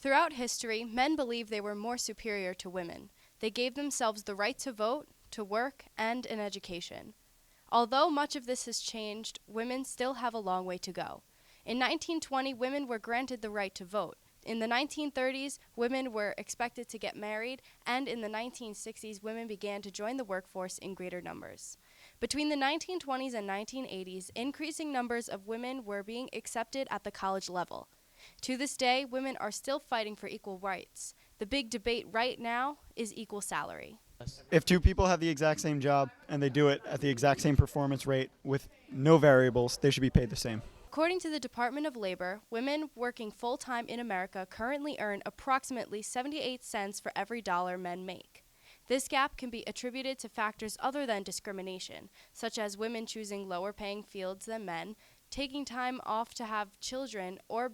Throughout history, men believed they were more superior to women. They gave themselves the right to vote, to work, and an education. Although much of this has changed, women still have a long way to go. In 1920, women were granted the right to vote. In the 1930s, women were expected to get married, and in the 1960s, women began to join the workforce in greater numbers. Between the 1920s and 1980s, increasing numbers of women were being accepted at the college level. To this day, women are still fighting for equal rights. The big debate right now is equal salary. If two people have the exact same job and they do it at the exact same performance rate with no variables, they should be paid the same. According to the Department of Labor, women working full-time in America currently earn approximately 78 cents for every dollar men make. This gap can be attributed to factors other than discrimination, such as women choosing lower-paying fields than men, taking time off to have children, or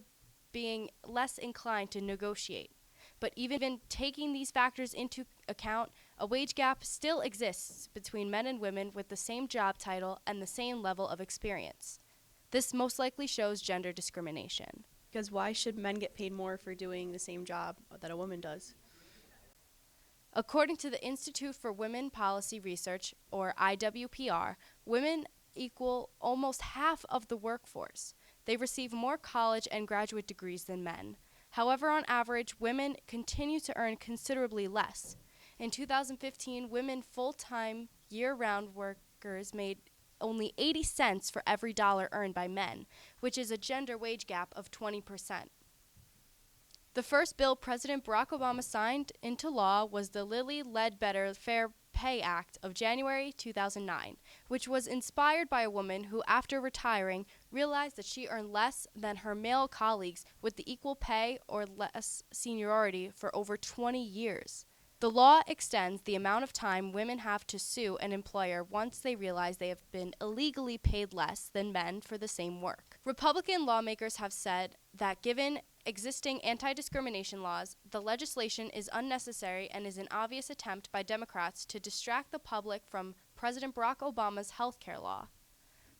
being less inclined to negotiate. But even taking these factors into account, a wage gap still exists between men and women with the same job title and the same level of experience. This most likely shows gender discrimination. Because why should men get paid more for doing the same job that a woman does? According to the Institute for Women Policy Research, or IWPR, women equal almost half of the workforce. They receive more college and graduate degrees than men. However, on average, women continue to earn considerably less. In 2015, women full-time, year-round workers made only 80 cents for every dollar earned by men, which is a gender wage gap of 20%. The first bill President Barack Obama signed into law was the Lilly Ledbetter Fair Pay Act of January 2009, which was inspired by a woman who, after retiring, realized that she earned less than her male colleagues with the equal pay or less seniority for over 20 years. The law extends the amount of time women have to sue an employer once they realize they have been illegally paid less than men for the same work. Republican lawmakers have said that given existing anti-discrimination laws, the legislation is unnecessary and is an obvious attempt by Democrats to distract the public from President Barack Obama's health care law.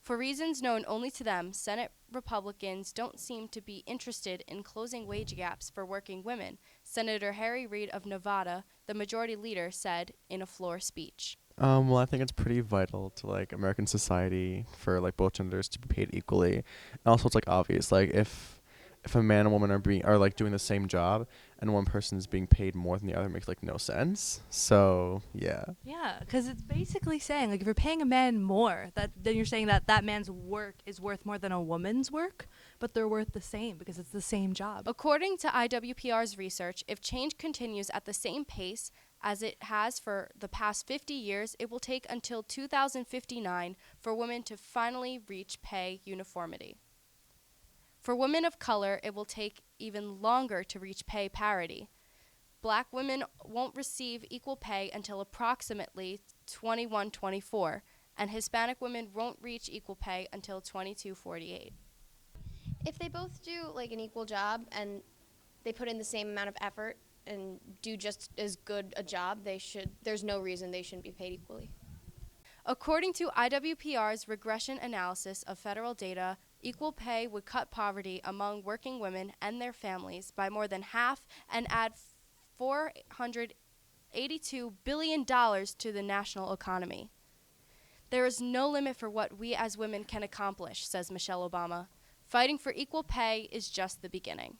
For reasons known only to them, Senate Republicans don't seem to be interested in closing wage gaps for working women, Senator Harry Reid of Nevada, the majority leader, said in a floor speech. Well, I think it's pretty vital to American society for both genders to be paid equally. And also, it's obvious if a man and woman are doing the same job and one person is being paid more than the other, it makes no sense. So yeah. Yeah, because it's basically saying if you're paying a man more, then you're saying that man's work is worth more than a woman's work, but they're worth the same because it's the same job. According to IWPR's research, if change continues at the same pace as it has for the past 50 years, it will take until 2059 for women to finally reach pay uniformity. For women of color, it will take even longer to reach pay parity. Black women won't receive equal pay until approximately 2124, and Hispanic women won't reach equal pay until 2248. If they both do an equal job and they put in the same amount of effort and do just as good a job, there's no reason they shouldn't be paid equally. According to IWPR's regression analysis of federal data, equal pay would cut poverty among working women and their families by more than half and add $482 billion to the national economy. There is no limit for what we as women can accomplish, says Michelle Obama. Fighting for equal pay is just the beginning.